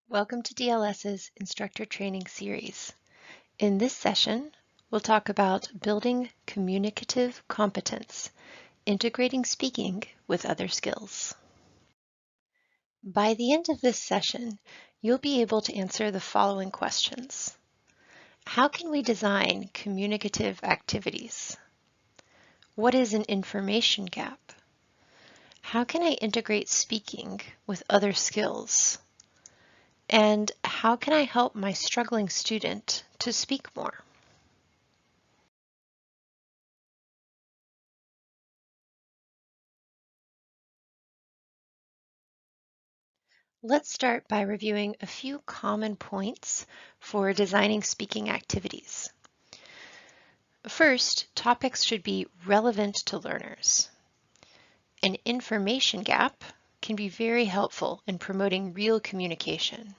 Welcome to DLS's Instructor Training Series. In this session, we'll talk about building communicative competence, integrating speaking with other skills. By the end of this session, you'll be able to answer the following questions. How can we design communicative activities? What is an information gap? How can I integrate speaking with other skills? And how can I help my struggling student to speak more? Let's start by reviewing a few common points for designing speaking activities. First, topics should be relevant to learners. An information gap can be very helpful in promoting real communication.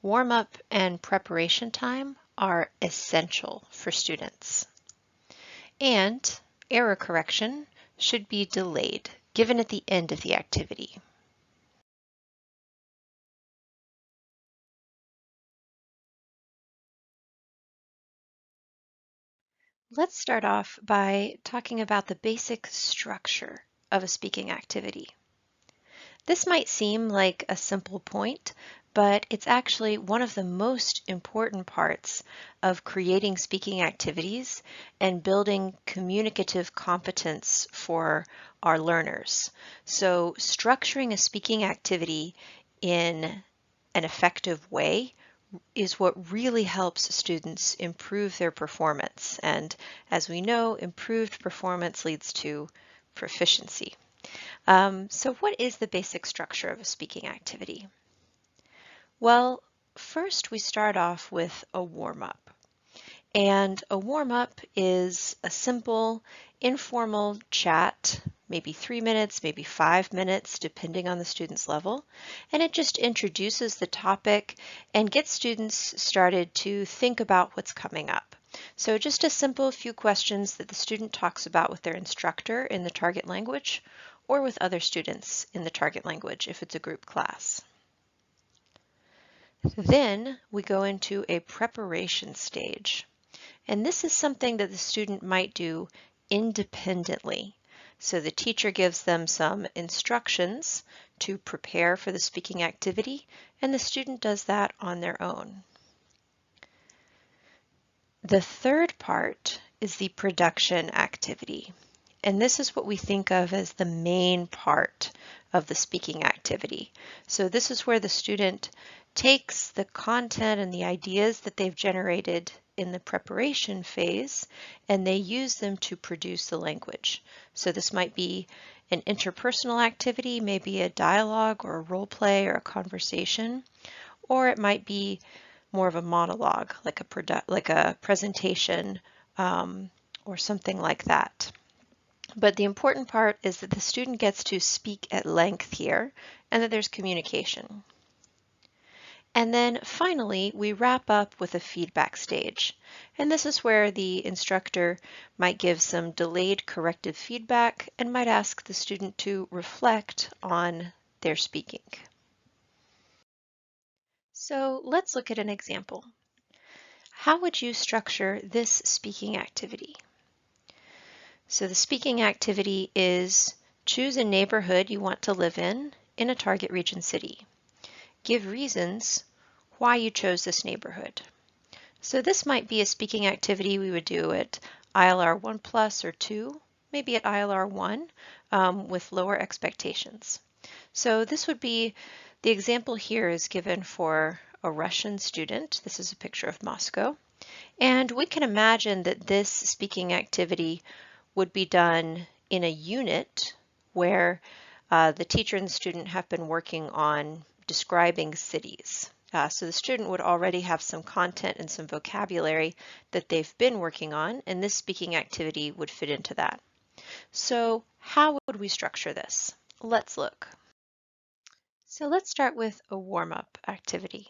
Warm-up and preparation time are essential for students. And error correction should be delayed, given at the end of the activity. Let's start off by talking about the basic structure of a speaking activity. This might seem like a simple point, but it's actually one of the most important parts of creating speaking activities and building communicative competence for our learners. So structuring a speaking activity in an effective way is what really helps students improve their performance. And as we know, improved performance leads to proficiency. So what is the basic structure of a speaking activity? Well, first we start off with a warm-up. And a warm-up is a simple, informal chat, maybe 3 minutes, maybe 5 minutes, depending on the student's level. And it just introduces the topic and gets students started to think about what's coming up. So just a simple few questions that the student talks about with their instructor in the target language or with other students in the target language if it's a group class. Then we go into a preparation stage. And this is something that the student might do independently. So the teacher gives them some instructions to prepare for the speaking activity, and the student does that on their own. The third part is the production activity. And this is what we think of as the main part of the speaking activity. So this is where the student takes the content and the ideas that they've generated in the preparation phase and they use them to produce the language. So this might be an interpersonal activity, maybe a dialogue or a role play or a conversation, or it might be more of a monologue, like a presentation or something like that. But the important part is that the student gets to speak at length here and that there's communication. And then finally, we wrap up with a feedback stage. And this is where the instructor might give some delayed corrective feedback and might ask the student to reflect on their speaking. So let's look at an example. How would you structure this speaking activity? So the speaking activity is choose a neighborhood you want to live in a target region city. Give reasons why you chose this neighborhood. So this might be a speaking activity we would do at ILR 1 plus or 2, maybe at ILR 1 with lower expectations. So this would be, the example here is given for a Russian student. This is a picture of Moscow. And we can imagine that this speaking activity would be done in a unit where the teacher and the student have been working on describing cities. So the student would already have some content and some vocabulary that they've been working on, and this speaking activity would fit into that. So how would we structure this? Let's look. So let's start with a warm-up activity.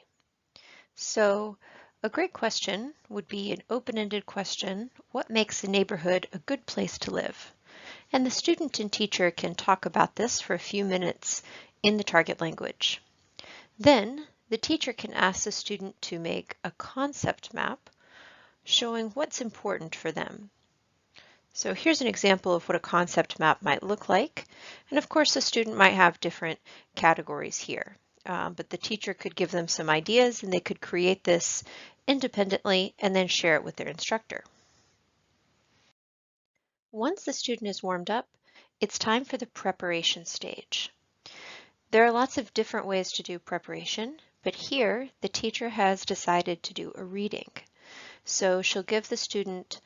So a great question would be an open-ended question: what makes a neighborhood a good place to live? And the student and teacher can talk about this for a few minutes in the target language. Then the teacher can ask the student to make a concept map showing what's important for them. So here's an example of what a concept map might look like. And of course, the student might have different categories here, but the teacher could give them some ideas and they could create this independently and then share it with their instructor. Once the student is warmed up, it's time for the preparation stage. There are lots of different ways to do preparation, but here the teacher has decided to do a reading. So she'll give the student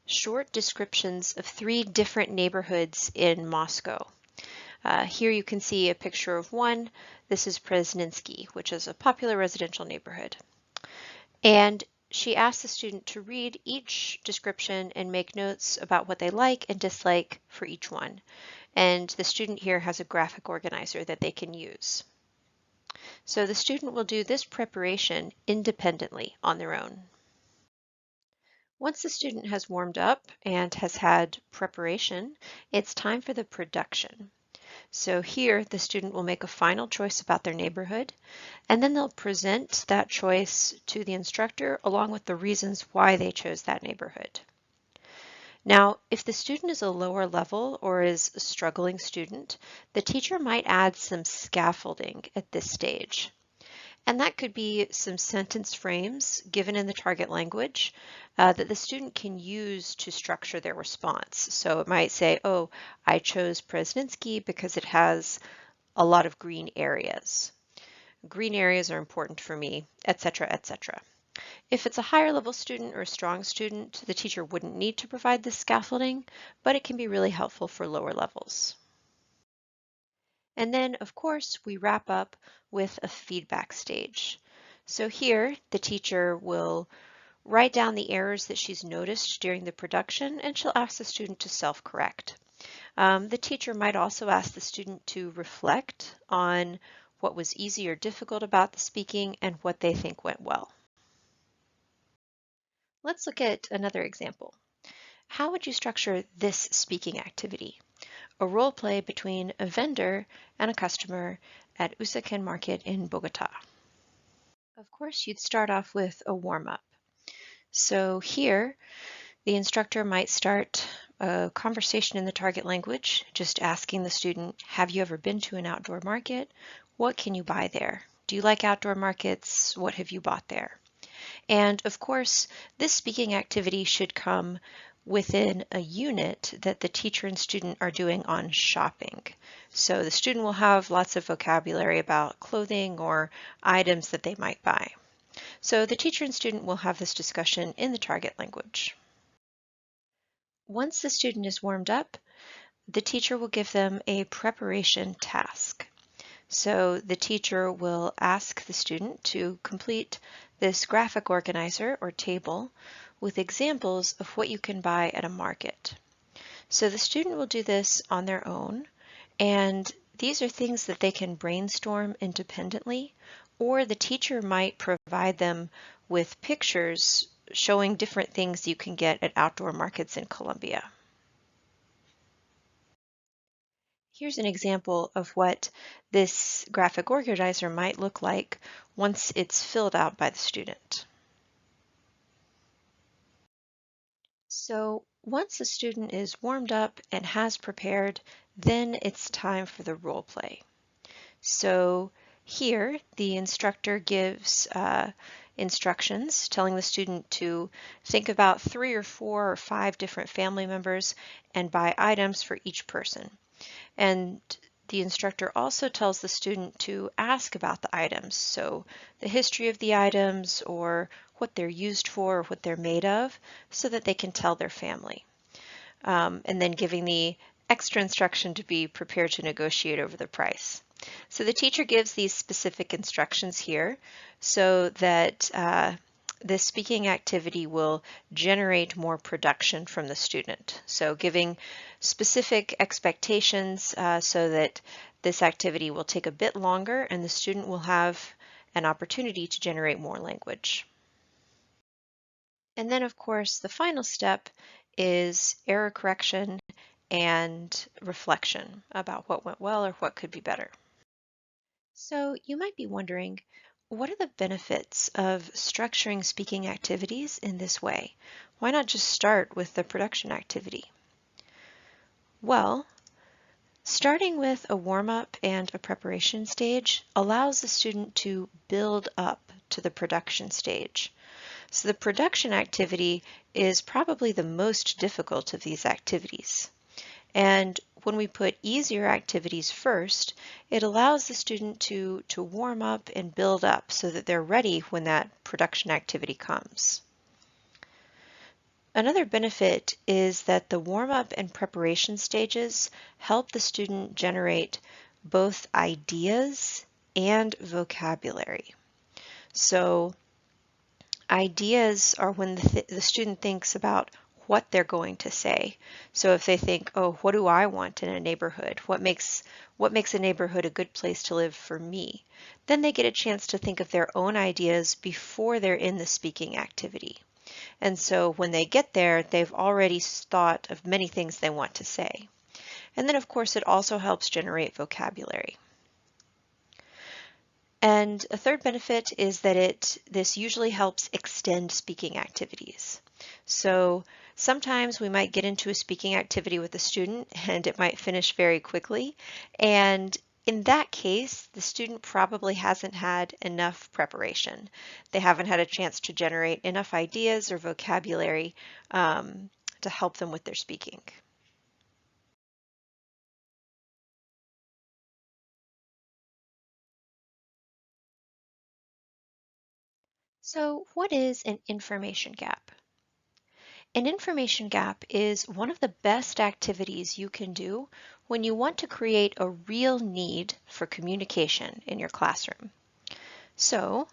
short descriptions of 3 different neighborhoods in Moscow. Here you can see a picture of one. This is Presnensky, which is a popular residential neighborhood. And she asked the student to read each description and make notes about what they like and dislike for each one. And the student here has a graphic organizer that they can use. So the student will do this preparation independently on their own. Once the student has warmed up and has had preparation, it's time for the production. So here the student will make a final choice about their neighborhood, and then they'll present that choice to the instructor along with the reasons why they chose that neighborhood. Now, if the student is a lower level or is a struggling student, the teacher might add some scaffolding at this stage. And that could be some sentence frames given in the target language that the student can use to structure their response. So it might say, oh, I chose Presnensky because it has a lot of green areas. Green areas are important for me, etc., etc. If it's a higher level student or a strong student, the teacher wouldn't need to provide this scaffolding, but it can be really helpful for lower levels. And then, of course, we wrap up with a feedback stage. So here, the teacher will write down the errors that she's noticed during the production, and she'll ask the student to self-correct. The teacher might also ask the student to reflect on what was easy or difficult about the speaking and what they think went well. Let's look at another example. How would you structure this speaking activity? A role play between a vendor and a customer at Usaquén Market in Bogota. Of course, you'd start off with a warm-up. So here, the instructor might start a conversation in the target language, just asking the student, have you ever been to an outdoor market? What can you buy there? Do you like outdoor markets? What have you bought there? And of course, this speaking activity should come within a unit that the teacher and student are doing on shopping. So the student will have lots of vocabulary about clothing or items that they might buy. So the teacher and student will have this discussion in the target language. Once the student is warmed up, the teacher will give them a preparation task. So the teacher will ask the student to complete this graphic organizer or table with examples of what you can buy at a market. So the student will do this on their own, and these are things that they can brainstorm independently, or the teacher might provide them with pictures showing different things you can get at outdoor markets in Colombia. Here's an example of what this graphic organizer might look like once it's filled out by the student. So once the student is warmed up and has prepared, then it's time for the role play. So here the instructor gives instructions telling the student to think about 3 or 4 or 5 different family members and buy items for each person. And the instructor also tells the student to ask about the items, so the history of the items or what they're used for or what they're made of, so that they can tell their family. And then giving the extra instruction to be prepared to negotiate over the price. So the teacher gives these specific instructions here so that this speaking activity will generate more production from the student. So giving specific expectations so that this activity will take a bit longer and the student will have an opportunity to generate more language. And then of course the final step is error correction and reflection about what went well or what could be better. So you might be wondering, what are the benefits of structuring speaking activities in this way? Why not just start with the production activity? Well, starting with a warm-up and a preparation stage allows the student to build up to the production stage. So the production activity is probably the most difficult of these activities. And when we put easier activities first, it allows the student to warm up and build up so that they're ready when that production activity comes. Another benefit is that the warm-up and preparation stages help the student generate both ideas and vocabulary. So ideas are when the student thinks about what they're going to say. So if they think, oh, what do I want in a neighborhood? What makes a neighborhood a good place to live for me? Then they get a chance to think of their own ideas before they're in the speaking activity. And so when they get there, they've already thought of many things they want to say. And then of course it also helps generate vocabulary. And a third benefit is that this usually helps extend speaking activities. So sometimes we might get into a speaking activity with a student and it might finish very quickly. And in that case, the student probably hasn't had enough preparation. They haven't had a chance to generate enough ideas or vocabulary to help them with their speaking. So what is an information gap? An information gap is one of the best activities you can do when you want to create a real need for communication in your classroom. So,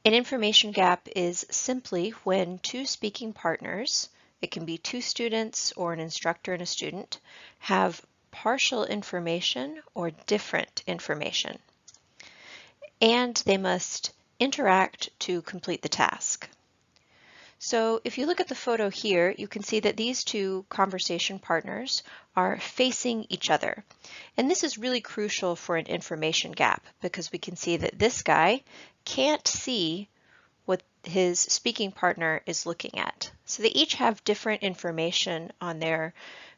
an information gap is simply when two speaking partners, it can be two students or an instructor and a student, have partial information or different information, and they must interact to complete the task. So if you look at the photo here, you can see that these two conversation partners are facing each other. And this is really crucial for an information gap because we can see that this guy can't see what his speaking partner is looking at. So they each have different information on their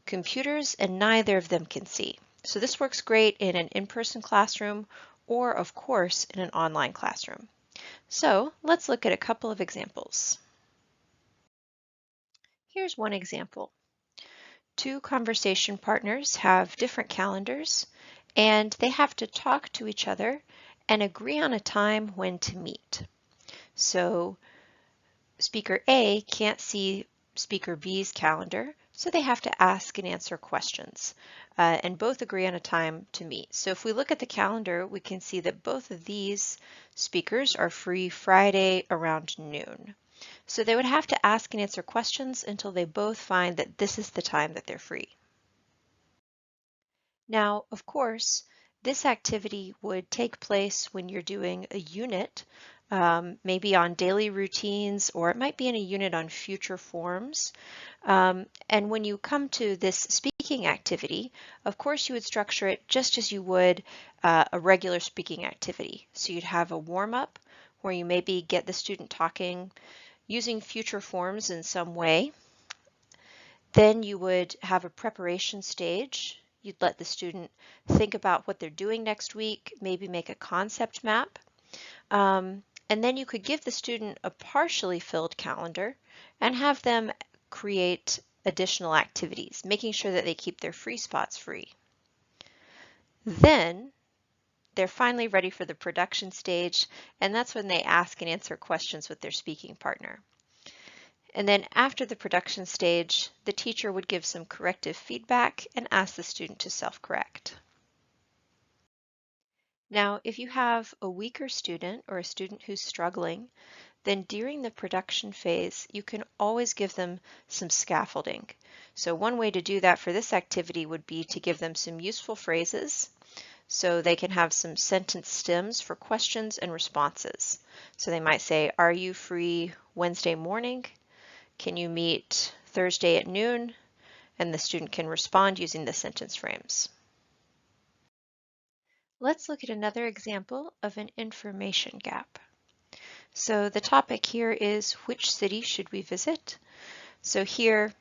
computers and neither of them can see. So this works great in an in-person classroom or, of course, in an online classroom. So let's look at a couple of examples. Here's one example. Two conversation partners have different calendars and they have to talk to each other and agree on a time when to meet. So speaker A can't see speaker B's calendar, so they have to ask and answer questions and both agree on a time to meet. So if we look at the calendar, we can see that both of these speakers are free Friday around noon. So they would have to ask and answer questions until they both find that this is the time that they're free. Now, of course, this activity would take place when you're doing a unit, maybe on daily routines, or it might be in a unit on future forms. And when you come to this speaking activity, of course, you would structure it just as you would a regular speaking activity. So you'd have a warm-up where you maybe get the student talking using future forms in some way. Then you would have a preparation stage. You'd let the student think about what they're doing next week, maybe make a concept map. And then you could give the student a partially filled calendar and have them create additional activities, making sure that they keep their free spots free. Then they're finally ready for the production stage, and that's when they ask and answer questions with their speaking partner. And then after the production stage, the teacher would give some corrective feedback and ask the student to self-correct. Now, if you have a weaker student or a student who's struggling, then during the production phase, you can always give them some scaffolding. So one way to do that for this activity would be to give them some useful phrases so they can have some sentence stems for questions and responses. So they might say, are you free Wednesday morning? Can you meet Thursday at noon? And the student can respond using the sentence frames. Let's look at another example of an information gap. So the topic here is, which city should we visit? So here,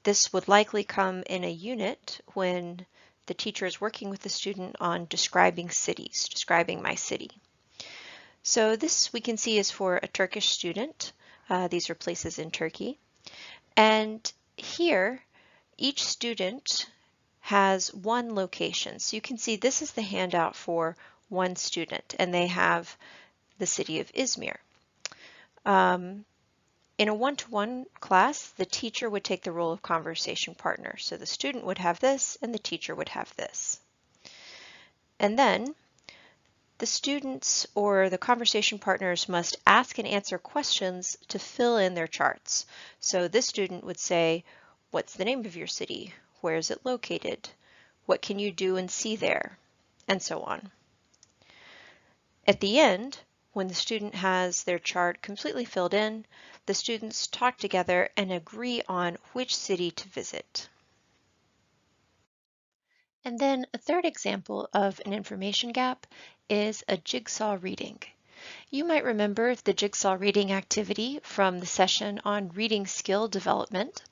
this would likely come in a unit when the teacher is working with the student on describing cities, describing my city. So this we can see is for a Turkish student. These are places in Turkey. And here, each student has one location. So you can see this is the handout for one student, and they have the city of Izmir. In a one-to-one class, the teacher would take the role of conversation partner. So the student would have this and the teacher would have this. And then the students or the conversation partners must ask and answer questions to fill in their charts. So this student would say, what's the name of your city? Where is it located? What can you do and see there? And so on. At the end, when the student has their chart completely filled in, the students talk together and agree on which city to visit. And then a third example of an information gap is a jigsaw reading. You might remember the jigsaw reading activity from the session on reading skill development,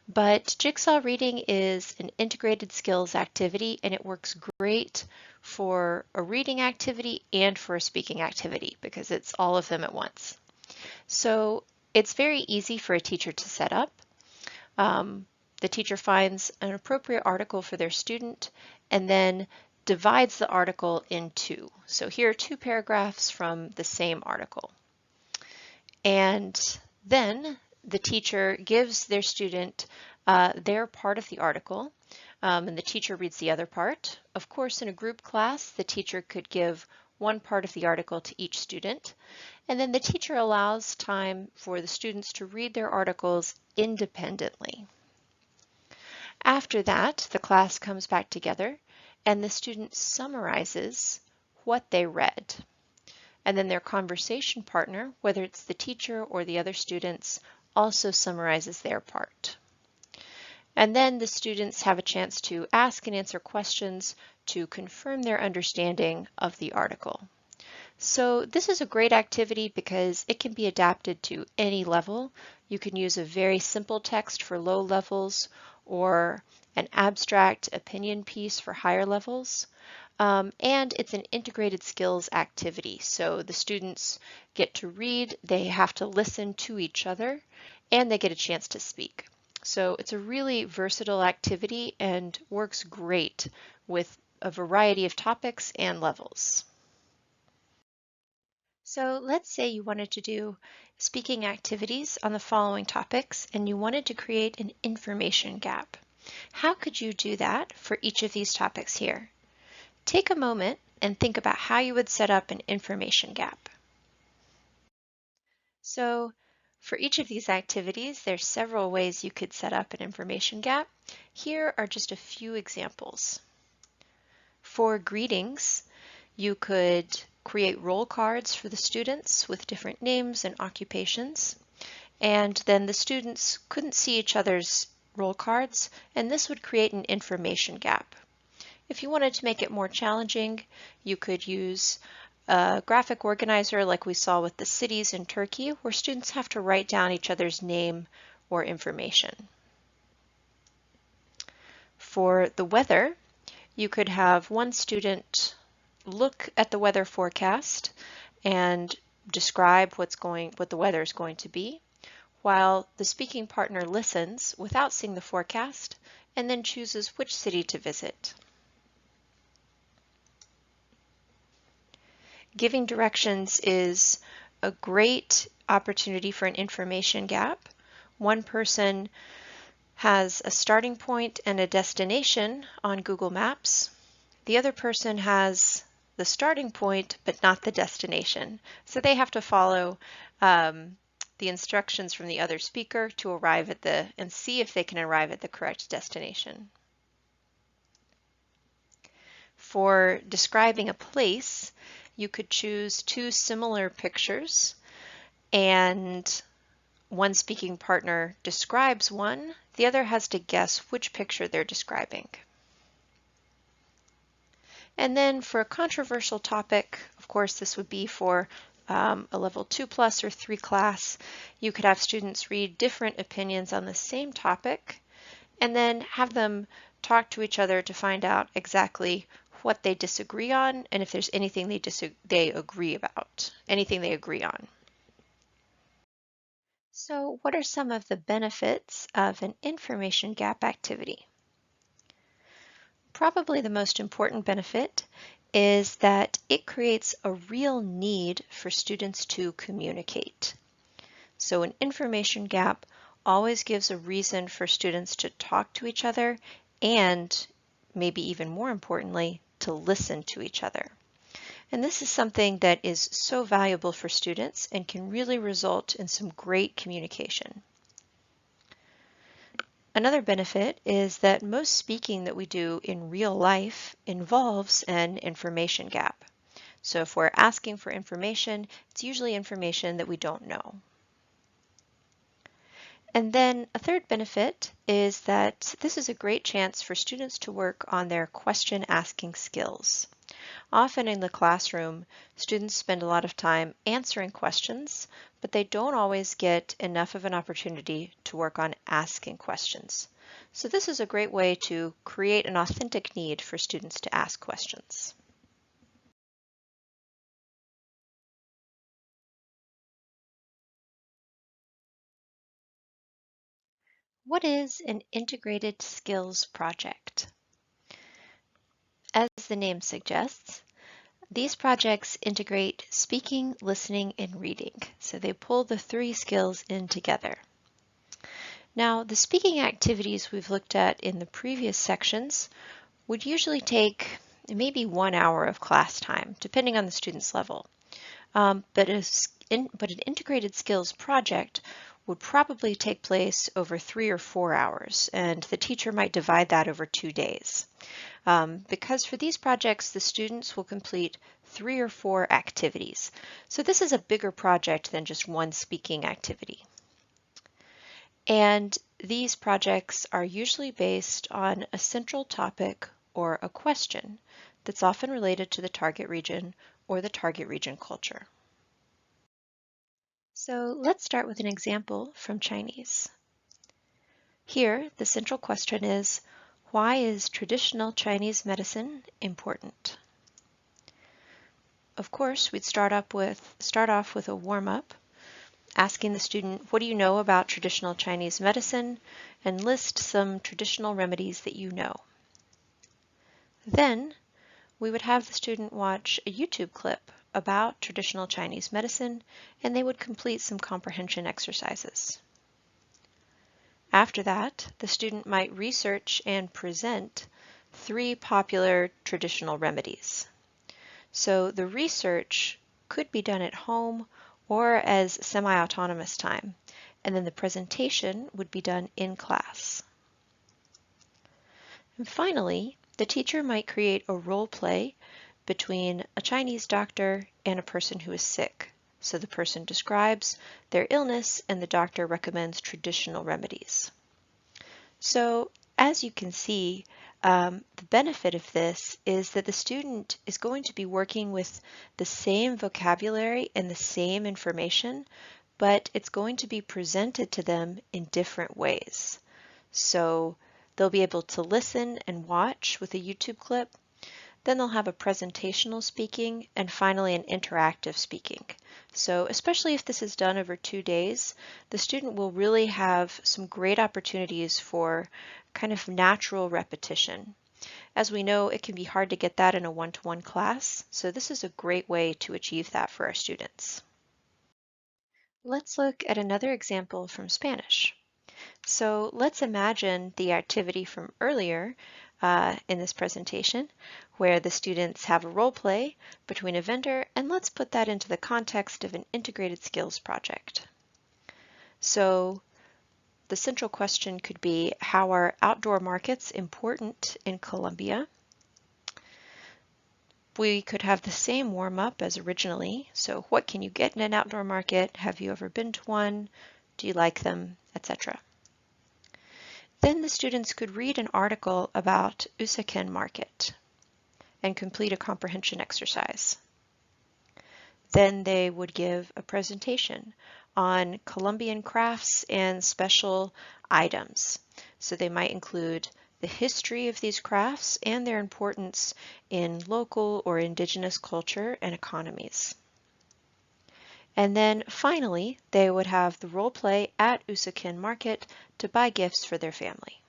but jigsaw reading is an integrated skills activity and it works great for a reading activity and for a speaking activity because it's all of them at once. So it's very easy for a teacher to set up. The teacher finds an appropriate article for their student and then divides the article in two. So here are two paragraphs from the same article. And then the teacher gives their student their part of the article, and the teacher reads the other part. Of course, in a group class, the teacher could give one part of the article to each student, and then the teacher allows time for the students to read their articles independently. After that, the class comes back together and the student summarizes what they read. And then their conversation partner, whether it's the teacher or the other students, also summarizes their part. And then the students have a chance to ask and answer questions to confirm their understanding of the article. So this is a great activity because it can be adapted to any level. You can use a very simple text for low levels or an abstract opinion piece for higher levels. And it's an integrated skills activity. So the students get to read, they have to listen to each other, and they get a chance to speak. So it's a really versatile activity and works great with a variety of topics and levels. So let's say you wanted to do speaking activities on the following topics and you wanted to create an information gap. How could you do that for each of these topics here? Take a moment and think about how you would set up an information gap. So for each of these activities, there's several ways you could set up an information gap. Here are just a few examples. For greetings, you could create roll cards for the students with different names and occupations, and then the students couldn't see each other's roll cards, and this would create an information gap. If you wanted to make it more challenging, you could use a graphic organizer like we saw with the cities in Turkey, where students have to write down each other's name or information. For the weather, you could have one student look at the weather forecast and describe what the weather is going to be, while the speaking partner listens without seeing the forecast and then chooses which city to visit. Giving directions is a great opportunity for an information gap. One person has a starting point and a destination on Google Maps. The other person has the starting point but not the destination. So they have to follow the instructions from the other speaker to arrive at and see if they can arrive at the correct destination. For describing a place, you could choose two similar pictures and one speaking partner describes one, the other has to guess which picture they're describing. And then for a controversial topic, of course, this would be for a level 2+ or 3 class. You could have students read different opinions on the same topic and then have them talk to each other to find out exactly what they disagree on and if there's anything they agree about, anything they agree on. So what are some of the benefits of an information gap activity? Probably the most important benefit is that it creates a real need for students to communicate. So an information gap always gives a reason for students to talk to each other and, maybe even more importantly, to listen to each other. And this is something that is so valuable for students and can really result in some great communication. Another benefit is that most speaking that we do in real life involves an information gap. So if we're asking for information, it's usually information that we don't know. And then a third benefit is that this is a great chance for students to work on their question asking skills. Often in the classroom, students spend a lot of time answering questions, but they don't always get enough of an opportunity to work on asking questions. So this is a great way to create an authentic need for students to ask questions. What is an integrated skills project? As the name suggests, these projects integrate speaking, listening, and reading. So they pull the 3 skills in together. Now, the speaking activities we've looked at in the previous sections would usually take maybe 1 hour of class time, depending on the student's level. But an integrated skills project would probably take place over 3 or 4 hours, and the teacher might divide that over 2 days. Because for these projects, the students will complete 3 or 4 activities. So this is a bigger project than just one speaking activity. And these projects are usually based on a central topic or a question that's often related to the target region or the target region culture. So let's start with an example from Chinese. Here, the central question is, why is traditional Chinese medicine important? Of course, we'd start off with a warm-up, asking the student, what do you know about traditional Chinese medicine? And list some traditional remedies that you know. Then, we would have the student watch a YouTube clip about traditional Chinese medicine, and they would complete some comprehension exercises. After that, the student might research and present 3 popular traditional remedies. So the research could be done at home or as semi-autonomous time, and then the presentation would be done in class. And finally, the teacher might create a role play between a Chinese doctor and a person who is sick. So the person describes their illness and the doctor recommends traditional remedies. So as you can see, the benefit of this is that the student is going to be working with the same vocabulary and the same information, but it's going to be presented to them in different ways. So they'll be able to listen and watch with a YouTube clip. Then they'll have a presentational speaking and finally an interactive speaking. So especially if this is done over 2 days, the student will really have some great opportunities for kind of natural repetition. As we know, it can be hard to get that in a one-to-one class, so this is a great way to achieve that for our students. Let's look at another example from Spanish. So let's imagine the activity from earlier in this presentation where the students have a role play between a vendor, and let's put that into the context of an integrated skills project. So the central question could be, how are outdoor markets important in Colombia? We could have the same warm-up as originally. So what can you get in an outdoor market? Have you ever been to one? Do you like them? Etc. Then the students could read an article about Usaquén Market. and complete a comprehension exercise. Then they would give a presentation on Colombian crafts and special items. So they might include the history of these crafts and their importance in local or indigenous culture and economies. And then finally, they would have the role play at Usakin Market to buy gifts for their family.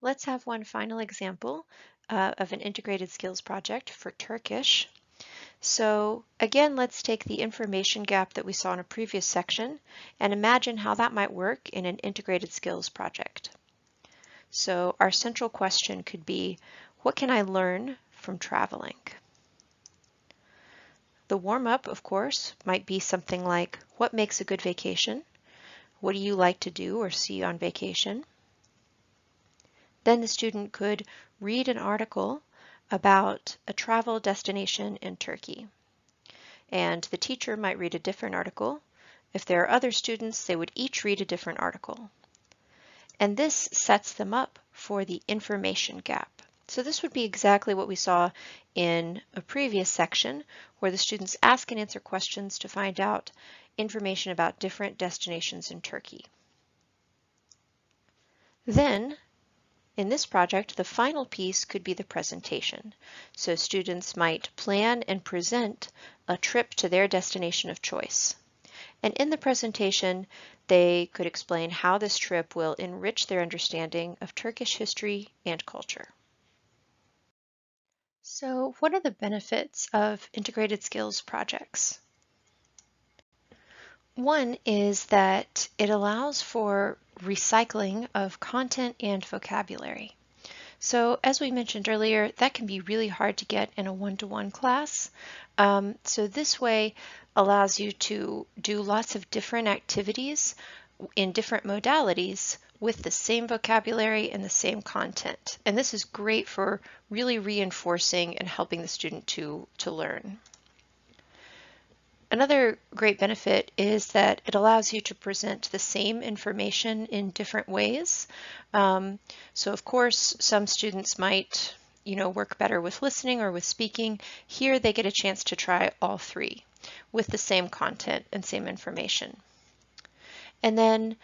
Let's have one final example of an integrated skills project for Turkish. So again, let's take the information gap that we saw in a previous section and imagine how that might work in an integrated skills project. So our central question could be, what can I learn from traveling? The warm-up, of course, might be something like, what makes a good vacation? What do you like to do or see on vacation? Then the student could read an article about a travel destination in Turkey. And the teacher might read a different article. If there are other students, they would each read a different article. And this sets them up for the information gap. So this would be exactly what we saw in a previous section, where the students ask and answer questions to find out information about different destinations in Turkey. Then, in this project, the final piece could be the presentation. So students might plan and present a trip to their destination of choice. And in the presentation, they could explain how this trip will enrich their understanding of Turkish history and culture. So what are the benefits of integrated skills projects? One is that it allows for recycling of content and vocabulary. So as we mentioned earlier, that can be really hard to get in a one-to-one class. So this way allows you to do lots of different activities in different modalities with the same vocabulary and the same content. And this is great for really reinforcing and helping the student to learn. Another great benefit is that it allows you to present the same information in different ways. So of course, some students might, work better with listening or with speaking. Here they get a chance to try all three with the same content and same information. And then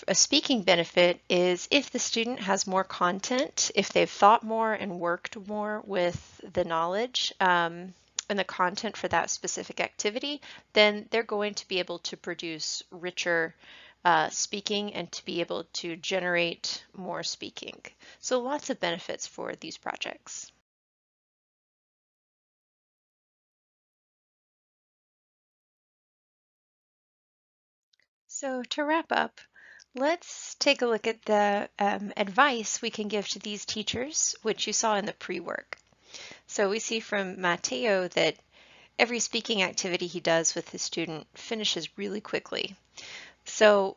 a speaking benefit is if the student has more content, if they've thought more and worked more with the knowledge and the content for that specific activity, then they're going to be able to produce richer speaking and to be able to generate more speaking. So lots of benefits for these projects. So to wrap up, let's take a look at the advice we can give to these teachers, which you saw in the pre-work. So we see from Matteo that every speaking activity he does with his student finishes really quickly. So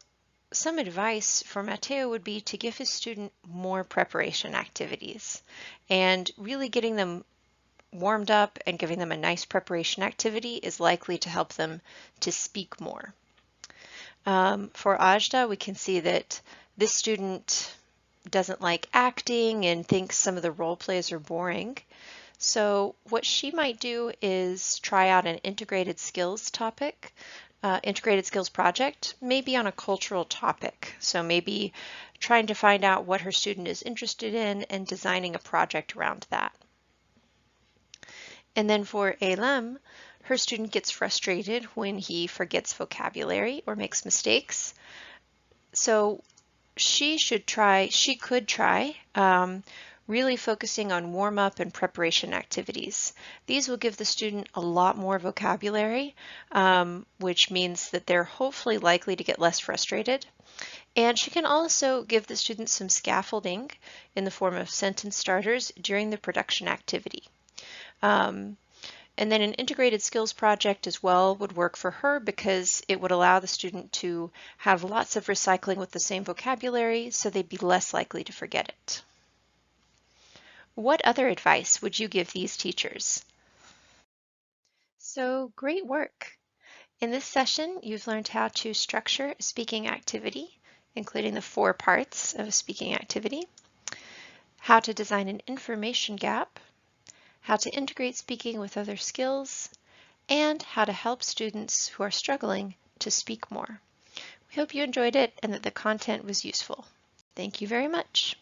some advice for Matteo would be to give his student more preparation activities and really getting them warmed up and giving them a nice preparation activity is likely to help them to speak more. For Ajda, we can see that this student doesn't like acting and thinks some of the role plays are boring. So what she might do is try out an integrated skills topic, integrated skills project, maybe on a cultural topic. So maybe trying to find out what her student is interested in and designing a project around that. And then for Eylem, her student gets frustrated when he forgets vocabulary or makes mistakes. So she could try really focusing on warm-up and preparation activities. These will give the student a lot more vocabulary, which means that they're hopefully likely to get less frustrated. And she can also give the student some scaffolding in the form of sentence starters during the production activity. And then an integrated skills project as well would work for her because it would allow the student to have lots of recycling with the same vocabulary, so they'd be less likely to forget it. What other advice would you give these teachers? So great work! In this session, you've learned how to structure a speaking activity, including the 4 parts of a speaking activity, how to design an information gap, how to integrate speaking with other skills, and how to help students who are struggling to speak more. We hope you enjoyed it and that the content was useful. Thank you very much.